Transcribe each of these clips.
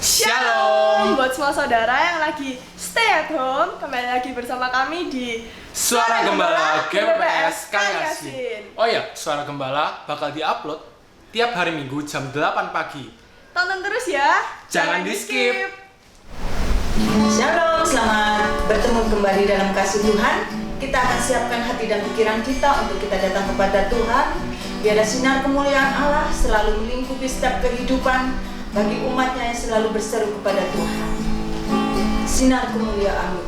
Shalom buat semua saudara yang lagi stay at home. Kembali lagi bersama kami di Suara Gembala GPPS Kang Yasin. Oh ya, Suara Gembala bakal diupload tiap hari Minggu jam 8 pagi. Tonton terus ya. Jangan di-skip. Shalom, selamat bertemu kembali dalam kasih Tuhan. Kita akan siapkan hati dan pikiran kita untuk kita datang kepada Tuhan. Biarlah sinar kemuliaan Allah selalu melingkupi setiap kehidupan bagi umatnya yang selalu berseru kepada Tuhan. Sinar kemuliaan-Mu.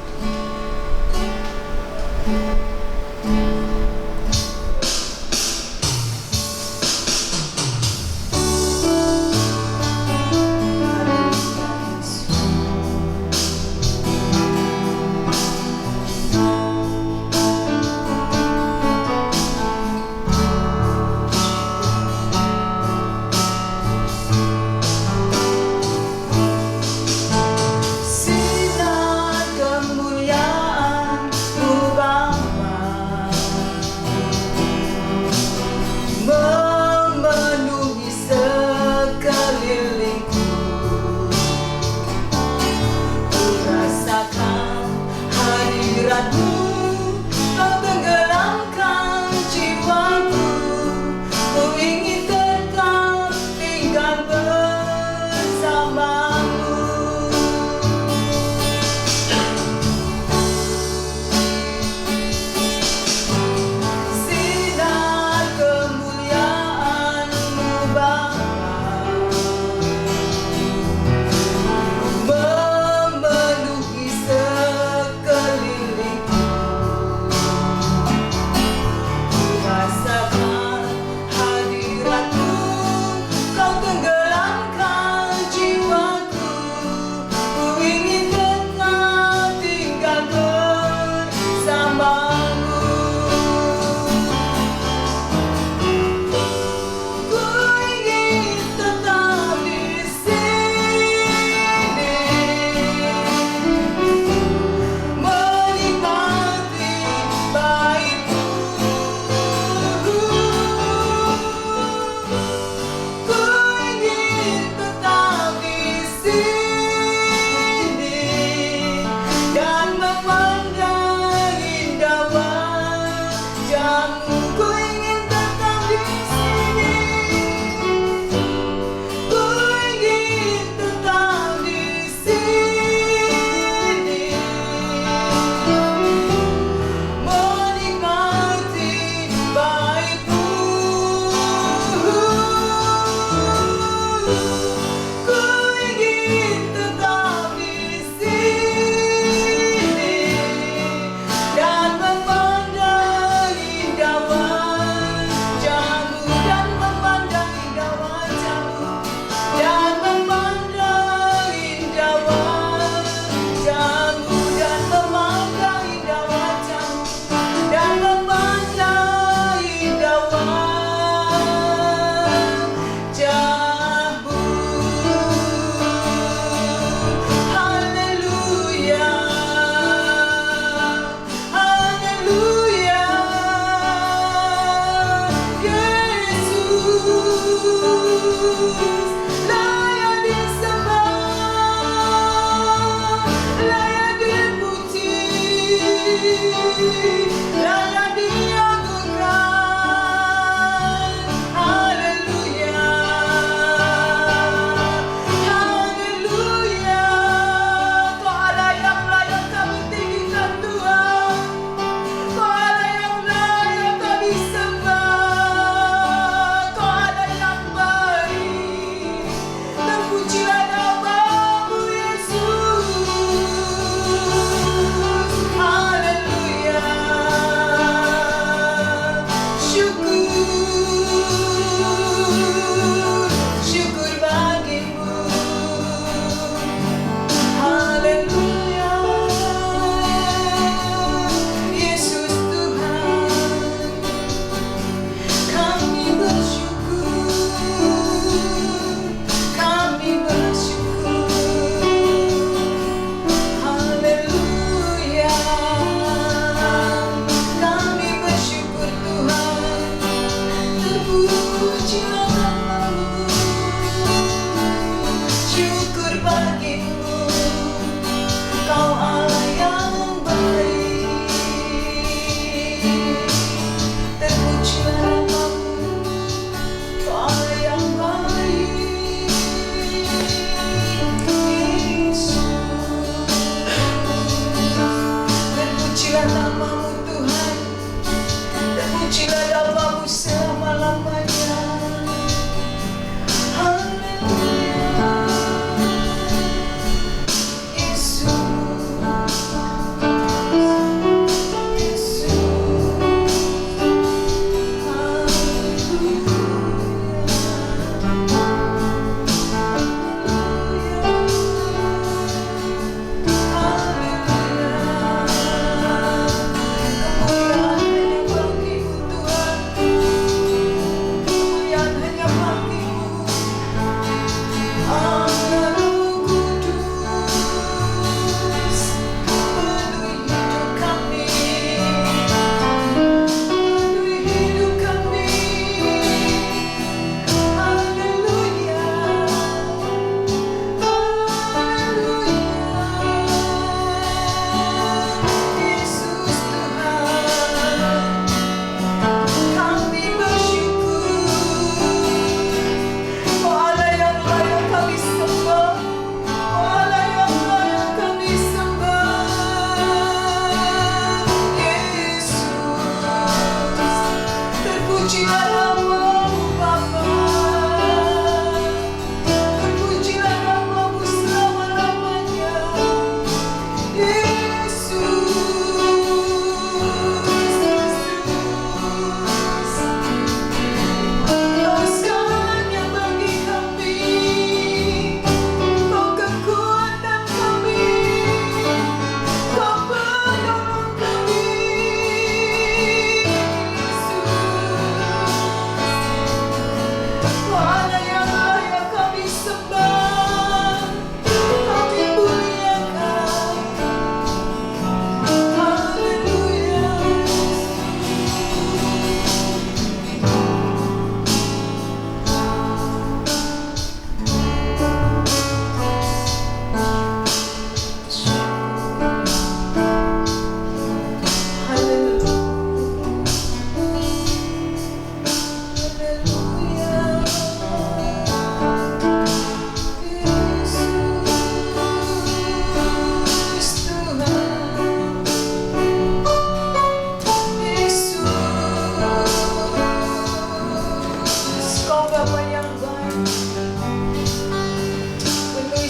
Sinar kemuliaan-Mu Bapa,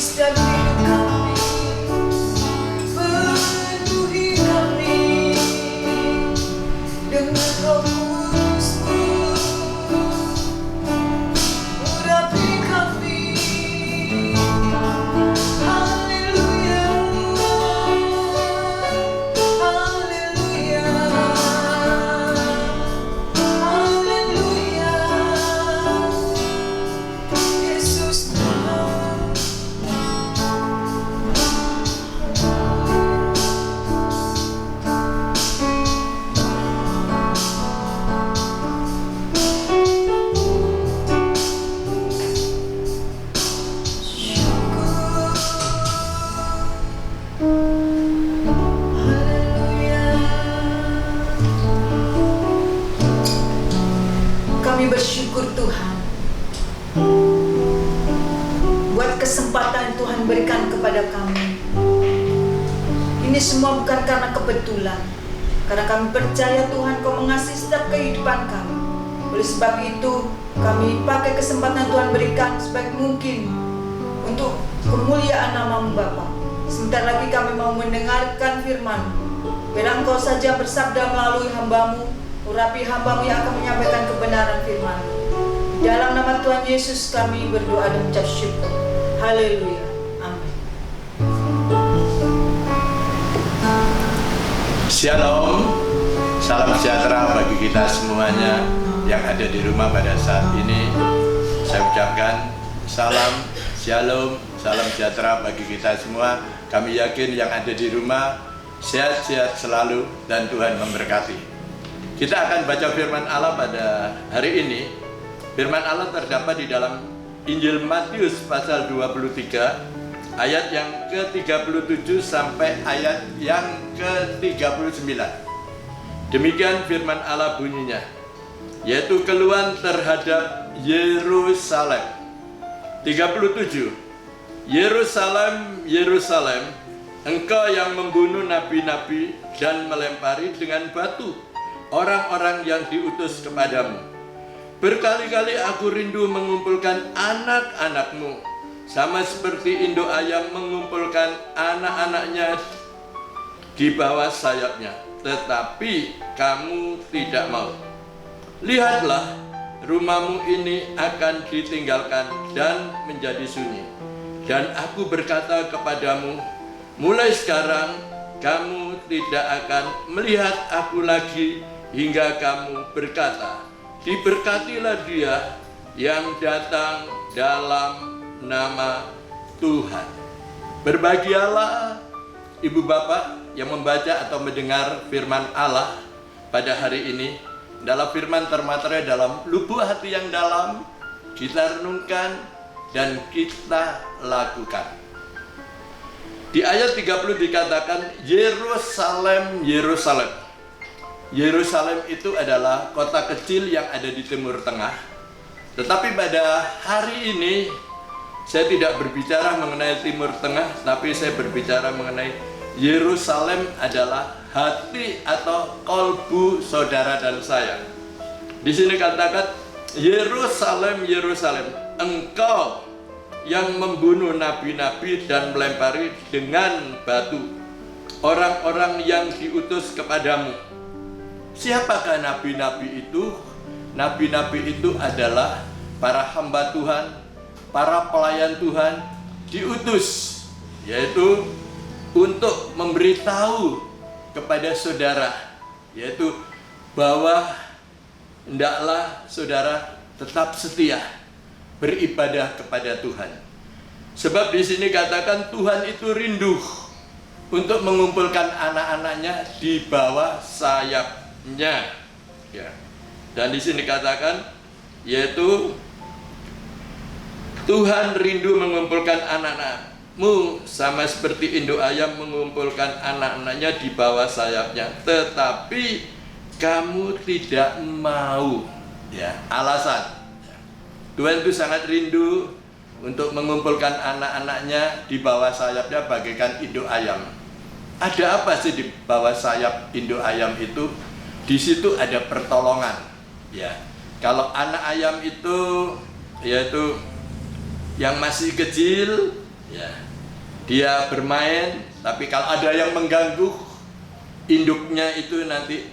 setiap hidup kami, penuhi kami dengan Roh Kudus-Mu, urapi kami. Haleluya, haleluya, haleluya. Yesus Tuhan. Kami bersyukur Tuhan buat kesempatan Tuhan berikan kepada kami. Ini semua bukan karena kebetulan, karena kami percaya Tuhan Kau mengasihi setiap kehidupan kami. Oleh sebab itu kami pakai kesempatan Tuhan berikan sebaik mungkin untuk kemuliaan nama-Mu Bapa. Sebentar lagi kami mau mendengarkan firman. Biar Engkau saja bersabda melalui hamba-Mu, urapi hamba-Mu yang akan menyampaikan kebenaran firman. Dalam nama Tuhan Yesus kami berdoa dan ucap syukur. Haleluya. Amin. Shalom, salam sejahtera bagi kita semuanya yang ada di rumah pada saat ini. Saya ucapkan salam, shalom, salam sejahtera bagi kita semua. Kami yakin yang ada di rumah sehat-sehat selalu dan Tuhan memberkati. Kita akan baca firman Allah pada hari ini. Firman Allah terdapat di dalam Injil Matius pasal 23 ayat yang ke-37 sampai ayat yang ke-39. Demikian firman Allah bunyinya, yaitu keluhan terhadap Yerusalem. 37. Yerusalem, Yerusalem, engkau yang membunuh nabi-nabi dan melempari dengan batu orang-orang yang diutus kepadamu. Berkali-kali aku rindu mengumpulkan anak-anakmu, sama seperti induk ayam mengumpulkan anak-anaknya di bawah sayapnya, tetapi kamu tidak mau. Lihatlah, rumahmu ini akan ditinggalkan dan menjadi sunyi. Dan aku berkata kepadamu, mulai sekarang kamu tidak akan melihat aku lagi hingga kamu berkata, diberkatilah dia yang datang dalam nama Tuhan. Berbahagialah ibu bapak yang membaca atau mendengar firman Allah pada hari ini. Dalam firman termaterai dalam lubuk hati yang dalam, kita renungkan dan kita lakukan. Di ayat 30 dikatakan, Yerusalem, Yerusalem. Yerusalem itu adalah kota kecil yang ada di Timur Tengah. Tetapi pada hari ini saya tidak berbicara mengenai Timur Tengah, tapi saya berbicara mengenai Yerusalem adalah hati atau kolbu saudara dan saya. Di sini katakan, Yerusalem, Yerusalem, engkau yang membunuh nabi-nabi dan melempari dengan batu orang-orang yang diutus kepadamu. Siapakah nabi-nabi itu? Nabi-nabi itu adalah para hamba Tuhan, para pelayan Tuhan, diutus, yaitu untuk memberitahu kepada saudara, yaitu bahwa hendaklah saudara tetap setia beribadah kepada Tuhan. Sebab di sini katakan Tuhan itu rindu untuk mengumpulkan anak-anaknya di bawah sayapnya. Ya. Dan di sini katakan, yaitu Tuhan rindu mengumpulkan anak-anakmu sama seperti induk ayam mengumpulkan anak-anaknya di bawah sayapnya, tetapi kamu tidak mau. Ya, alasan. Tuhan itu sangat rindu untuk mengumpulkan anak-anaknya di bawah sayapnya bagaikan induk ayam. Ada apa sih di bawah sayap induk ayam itu? Di situ ada pertolongan. Ya, kalau anak ayam itu yaitu yang masih kecil, Ya. Dia bermain, tapi kalau ada yang mengganggu, induknya itu nanti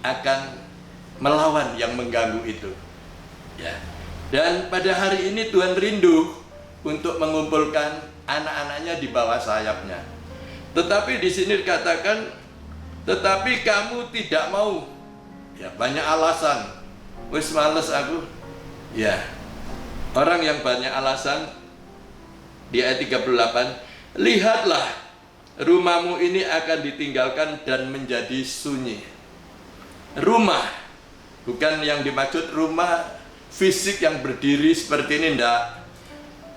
akan melawan yang mengganggu itu. Ya. Dan pada hari ini Tuhan rindu untuk mengumpulkan anak-anaknya di bawah sayapnya. Tetapi di sini dikatakan, tetapi kamu tidak mau. Ya, banyak alasan. Wis males aku. Ya. Orang yang banyak alasan di ayat 38, lihatlah, rumahmu ini akan ditinggalkan dan menjadi sunyi. Rumah, bukan yang dimaksud rumah fisik yang berdiri seperti ini, enggak.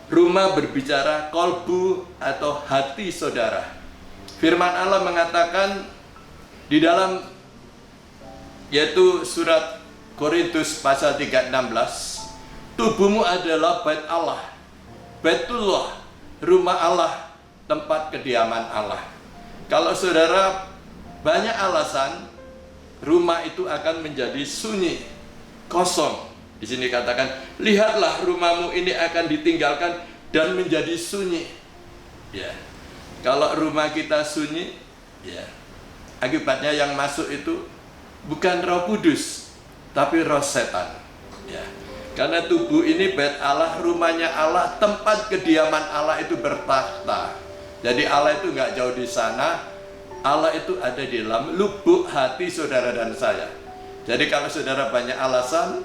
Rumah berbicara kolbu atau hati saudara. Firman Allah mengatakan di dalam, yaitu surat Korintus pasal 3:16, tubuhmu adalah bait Allah, Baitullah, rumah Allah, tempat kediaman Allah. Kalau saudara banyak alasan, rumah itu akan menjadi sunyi, kosong. Di sini katakan, lihatlah rumahmu ini akan ditinggalkan dan menjadi sunyi. Ya. Kalau rumah kita sunyi, ya, akibatnya yang masuk itu bukan Roh Kudus, tapi roh setan. Ya. Karena tubuh ini bait Allah, rumahnya Allah, tempat kediaman Allah itu bertakhta. Jadi Allah itu nggak jauh di sana, Allah itu ada di dalam lubuk hati saudara dan saya. Jadi kalau saudara banyak alasan,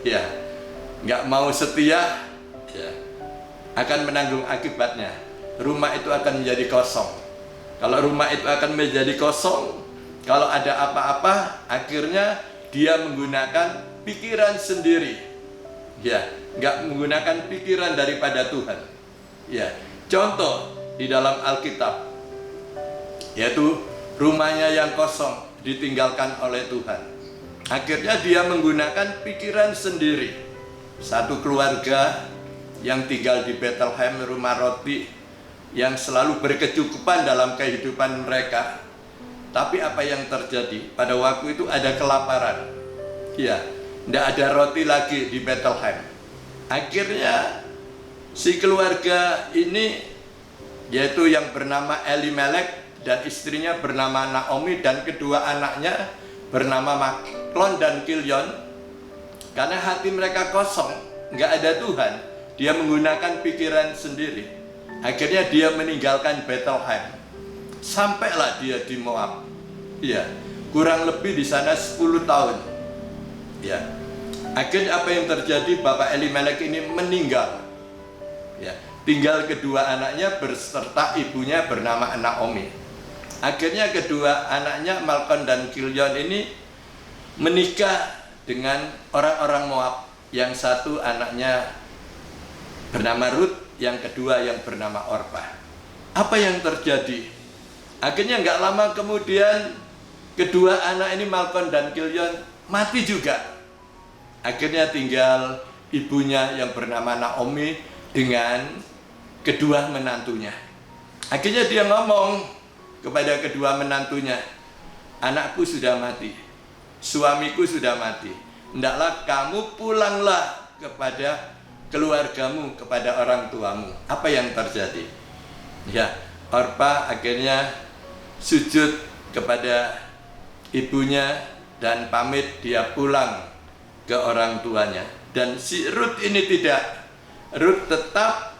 ya, nggak mau setia, ya, akan menanggung akibatnya. Rumah itu akan menjadi kosong. Kalau rumah itu akan menjadi kosong, kalau ada apa-apa, akhirnya dia menggunakan pikiran sendiri. Ya, nggak menggunakan pikiran daripada Tuhan. Ya, contoh di dalam Alkitab, yaitu rumahnya yang kosong ditinggalkan oleh Tuhan. Akhirnya dia menggunakan pikiran sendiri. Satu keluarga yang tinggal di Bethlehem, rumah roti, yang selalu berkecukupan dalam kehidupan mereka. Tapi apa yang terjadi? Pada waktu itu ada kelaparan. Ya, tidak ada roti lagi di Bethlehem. Akhirnya si keluarga ini, yaitu yang bernama Elimelek dan istrinya bernama Naomi dan kedua anaknya bernama Mahlon dan Kilion, karena hati mereka kosong, nggak ada Tuhan, dia menggunakan pikiran sendiri. Akhirnya dia meninggalkan Bethlehem. Sampailah dia di Moab. Ya, kurang lebih di sana 10 tahun. Ya. Akhirnya apa yang terjadi? Bapak Elimelek ini meninggal. Ya, tinggal kedua anaknya beserta ibunya bernama Naomi. Akhirnya kedua anaknya Mahlon dan Kilion ini menikah dengan orang-orang Moab. Yang satu anaknya bernama Rut, yang kedua yang bernama Orpah. Apa yang terjadi? Akhirnya nggak lama kemudian kedua anak ini Mahlon dan Kilion mati juga. Akhirnya tinggal ibunya yang bernama Naomi dengan kedua menantunya. Akhirnya dia ngomong kepada kedua menantunya, anakku sudah mati, suamiku sudah mati, hendaklah kamu pulanglah kepada keluargamu, kepada orang tuamu. Apa yang terjadi? Ya, Orpah akhirnya sujud kepada ibunya dan pamit dia pulang ke orang tuanya. Dan si Rut ini tidak. Rut tetap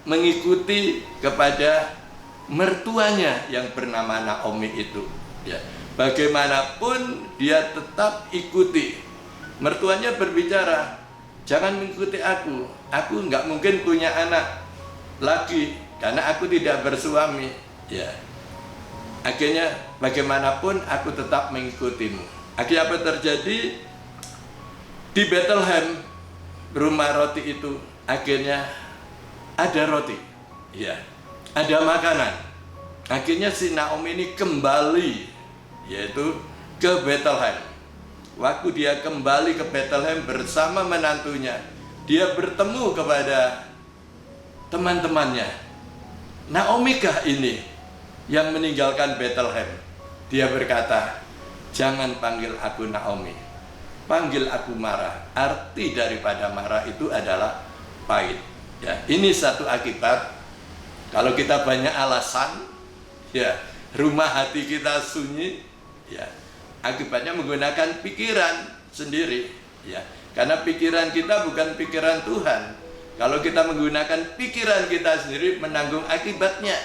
mengikuti kepada mertuanya yang bernama Naomi itu. Ya, bagaimanapun dia tetap ikuti. Mertuanya berbicara, jangan mengikuti aku nggak mungkin punya anak lagi karena aku tidak bersuami. Ya, akhirnya bagaimanapun aku tetap mengikutimu. Akhirnya apa terjadi? Di Bethlehem, rumah roti itu, akhirnya ada roti, ya, ada makanan. Akhirnya si Naomi ini kembali, yaitu ke Bethlehem. Waktu dia kembali ke Bethlehem bersama menantunya, dia bertemu kepada teman-temannya. Naomi kah ini yang meninggalkan Bethlehem? Dia berkata, jangan panggil aku Naomi, panggil aku Mara. Arti daripada Mara itu adalah pahit. Ya, ini satu akibat Kalau kita banyak alasan, ya, rumah hati kita sunyi, ya, akibatnya menggunakan pikiran sendiri, ya. Karena pikiran kita bukan pikiran Tuhan. Kalau kita menggunakan pikiran kita sendiri, menanggung akibatnya.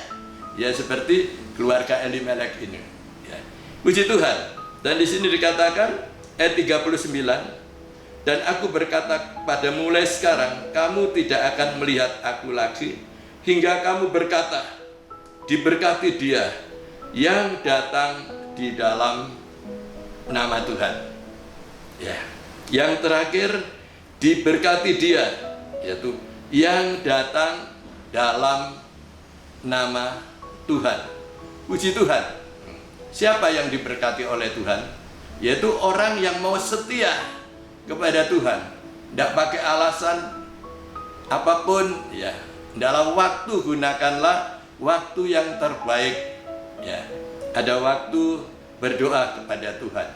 Ya, seperti keluarga Elimelek ini. Ya. Puji Tuhan. Dan di sini dikatakan ayat 39, dan aku berkata padamu, mulai sekarang kamu tidak akan melihat aku lagi, hingga kamu berkata, diberkati dia yang datang di dalam nama Tuhan. Ya. Yang terakhir, diberkati dia, yaitu yang datang dalam nama Tuhan. Puji Tuhan. Siapa yang diberkati oleh Tuhan? Yaitu orang yang mau setia kepada Tuhan, tidak pakai alasan apapun, ya. Dalam waktu gunakanlah waktu yang terbaik, ya. Ada waktu berdoa kepada Tuhan,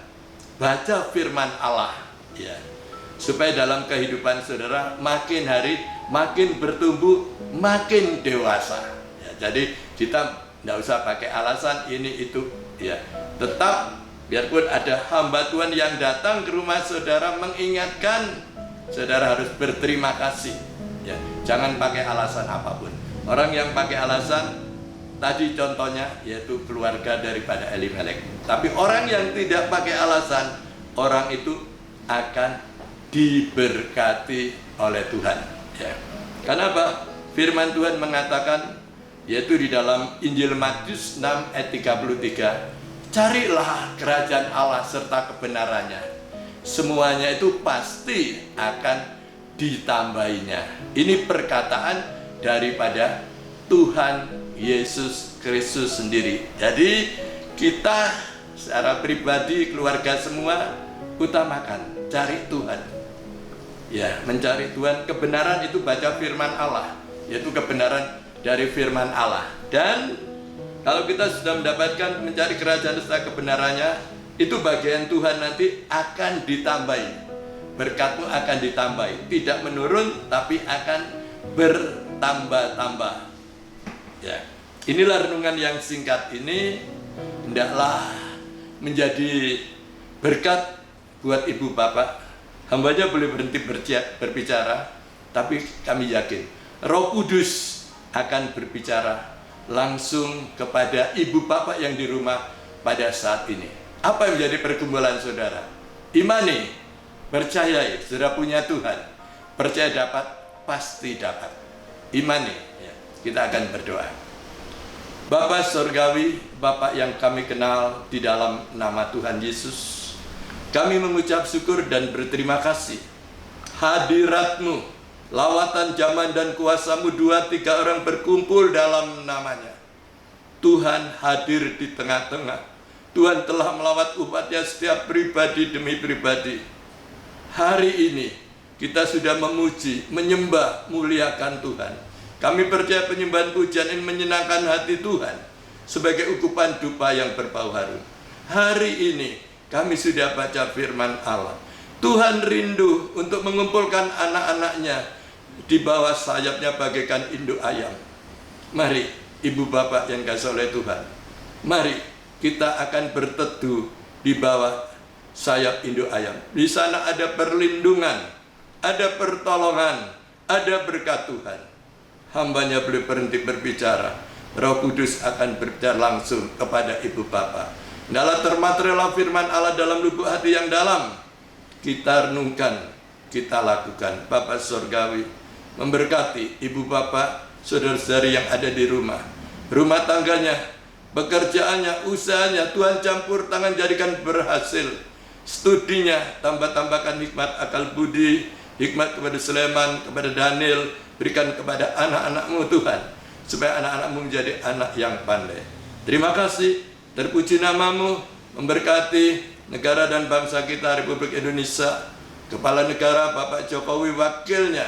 baca firman Allah, ya, supaya dalam kehidupan saudara makin hari makin bertumbuh, makin dewasa, ya. Jadi kita tidak usah pakai alasan ini itu, ya. Tetap biarpun ada hamba Tuhan yang datang ke rumah saudara mengingatkan, saudara harus berterima kasih, ya. Jangan pakai alasan apapun. Orang yang pakai alasan, tadi contohnya yaitu keluarga daripada Elimelek. Tapi orang yang tidak pakai alasan, orang itu akan diberkati oleh Tuhan, ya. Karena apa? Firman Tuhan mengatakan, yaitu di dalam Injil Matius 6 ayat 33, carilah kerajaan Allah serta kebenarannya, semuanya itu pasti akan ditambahinya. Ini perkataan daripada Tuhan Yesus Kristus sendiri. Jadi kita secara pribadi, keluarga semua, utamakan cari Tuhan, ya. Mencari Tuhan, kebenaran itu baca firman Allah, yaitu kebenaran dari firman Allah. Dan kalau kita sudah mendapatkan mencari kerajaan serta kebenarannya, itu bagian Tuhan nanti akan ditambahi. Berkatmu akan ditambahi, tidak menurun tapi akan bertambah-tambah. Ya. Inilah renungan yang singkat ini, hendaklah menjadi berkat buat ibu bapak. Hambanya boleh berhenti berbicara, tapi kami yakin Roh Kudus akan berbicara langsung kepada ibu bapak yang di rumah pada saat ini. Apa yang menjadi pergumulan saudara? Imani, percayai, saudara punya Tuhan. Percaya dapat, pasti dapat. Imani, ya. Kita akan berdoa. Bapa Surgawi, Bapa yang kami kenal di dalam nama Tuhan Yesus, kami mengucap syukur dan berterima kasih. Hadirat-Mu, lawatan zaman dan kuasa-Mu, 2-3 orang berkumpul dalam namanya. Tuhan hadir di tengah-tengah. Tuhan telah melawat umatnya setiap pribadi demi pribadi. Hari ini kita sudah memuji, menyembah, muliakan Tuhan. Kami percaya penyembahan pujian ini menyenangkan hati Tuhan sebagai ukupan dupa yang berbau harum. Hari ini kami sudah baca firman Allah. Tuhan rindu untuk mengumpulkan anak-anaknya di bawah sayapnya bagaikan induk ayam. Mari ibu bapak yang kasih oleh Tuhan, mari kita akan berteduh di bawah sayap induk ayam. Di sana ada perlindungan, ada pertolongan, ada berkat Tuhan. Hambanya boleh berhenti berbicara, Roh Kudus akan berbicara langsung kepada ibu bapak. Dalam termaterial firman Allah dalam lubuk hati yang dalam, kita renungkan, kita lakukan. Bapa Surgawi, memberkati ibu bapak, saudara-saudari yang ada di rumah, rumah tangganya, pekerjaannya, usahanya. Tuhan campur tangan, jadikan berhasil. Studinya, tambah-tambahkan hikmat akal budi, hikmat kepada Sulaiman, kepada Daniel. Berikan kepada anak-anak-Mu Tuhan, supaya anak-anak-Mu menjadi anak yang pandai. Terima kasih, terpuji nama-Mu, memberkati negara dan bangsa kita, Republik Indonesia. Kepala negara Bapak Jokowi, wakilnya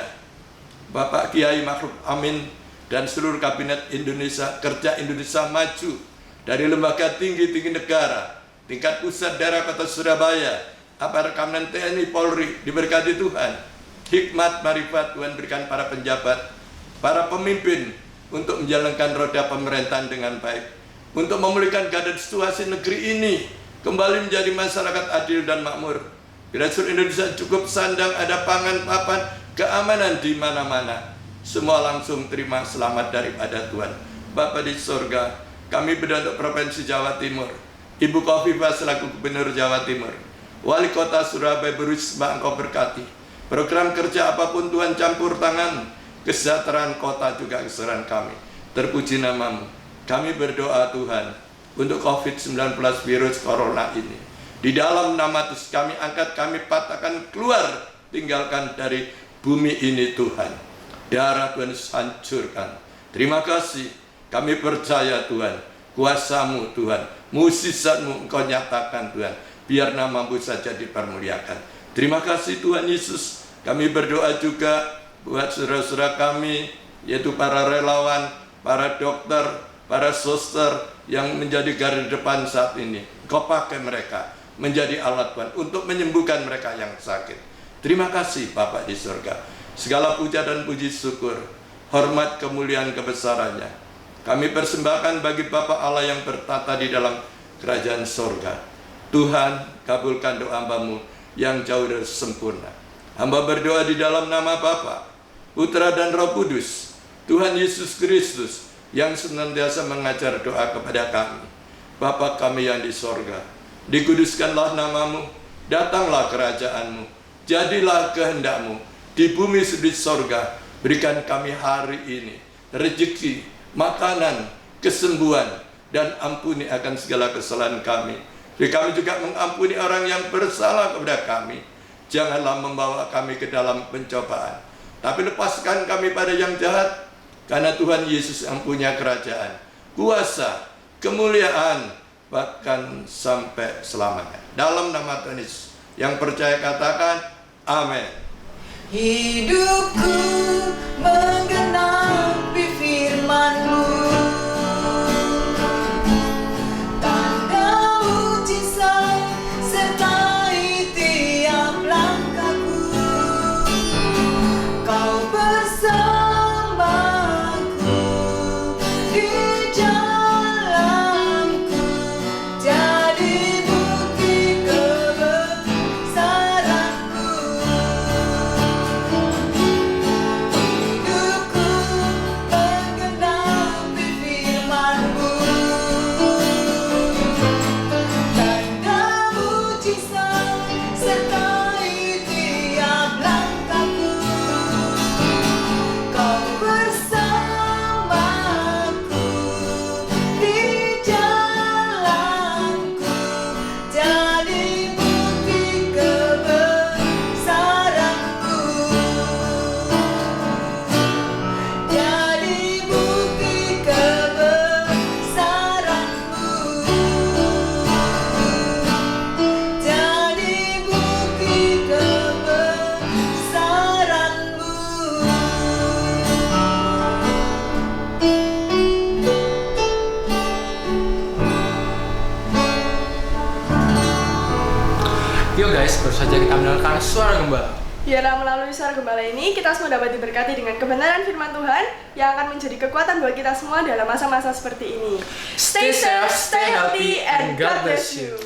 Bapak Kiai Ma'ruf Amin, dan seluruh kabinet Indonesia, kerja Indonesia maju. Dari lembaga tinggi-tinggi negara, tingkat pusat, daerah, kota Surabaya, aparat keamanan TNI, Polri, diberkati Tuhan. Hikmat, marifat Tuhan berikan para penjabat, para pemimpin, untuk menjalankan roda pemerintahan dengan baik, untuk memulihkan keadaan situasi negeri ini kembali menjadi masyarakat adil dan makmur. Biar seluruh Indonesia cukup sandang, ada pangan, papan, keamanan di mana-mana. Semua langsung terima selamat daripada Tuhan. Bapa di surga, kami berdoa untuk Provinsi Jawa Timur, Ibu Khofifah selaku Gubernur Jawa Timur, Wali Kota Surabaya Berisma Engkau berkati. Program kerja apapun Tuhan campur tangan, kesejahteraan kota juga kesejahteraan kami. Terpuji namamu. Kami berdoa Tuhan untuk COVID-19 virus Corona ini. Di dalam nama Yesus kami angkat, kami patahkan keluar, tinggalkan dari bumi ini Tuhan. Darah Tuhan hancurkan. Terima kasih, kami percaya Tuhan, kuasa-Mu Tuhan, mukjizat-Mu Engkau nyatakan Tuhan, biar nama-Mu saja dipermuliakan. Terima kasih Tuhan Yesus. Kami berdoa juga buat saudara-saudara kami, yaitu para relawan, para dokter, para suster yang menjadi garda depan saat ini. Engkau pakai mereka menjadi alat Tuhan untuk menyembuhkan mereka yang sakit. Terima kasih Bapa di surga. Segala puja dan puji syukur, hormat, kemuliaan, kebesarannya kami persembahkan bagi Bapa Allah yang bertata di dalam kerajaan surga. Tuhan, kabulkan doa hamba-Mu yang jauh dari sempurna. Hamba berdoa di dalam nama Bapa, Putra dan Roh Kudus, Tuhan Yesus Kristus yang senantiasa mengajar doa kepada kami. Bapa kami yang di sorga, dikuduskanlah nama-Mu, datanglah kerajaan-Mu, jadilah kehendak-Mu di bumi seperti sorga. Berikan kami hari ini rezeki, makanan, kesembuhan, dan ampuni akan segala kesalahan kami. Jadi kami juga mengampuni orang yang bersalah kepada kami. Janganlah membawa kami ke dalam pencobaan, tapi lepaskan kami pada yang jahat. Karena Tuhan Yesus yang punya kerajaan, kuasa, kemuliaan, bahkan sampai selamanya. Dalam nama Tuhan Yesus, yang percaya katakan, amin. Hidupku menggenapi firman-Mu, tanda mujizat sertai tiap langkahku. Kau bersamaku di jalanku, jadi bukti kebesaran-Mu. Hidupku menggenapi firman-Mu, tanda mujizat sertai tiap langkahku. Kau bersamaku di jalanku, jadi bukti kebesaran-Mu, jadi bukti kebesaran-Mu, jadi bukti kebesaran-Mu. Yuk guys, baru saja kita mendengarkan suara gembala. Biarlah melalui suara gembala ini kita semua dapat diberkati dengan kebenaran firman Tuhan yang akan menjadi kekuatan buat kita semua dalam masa-masa seperti ini. Stay safe, stay healthy, and God bless you.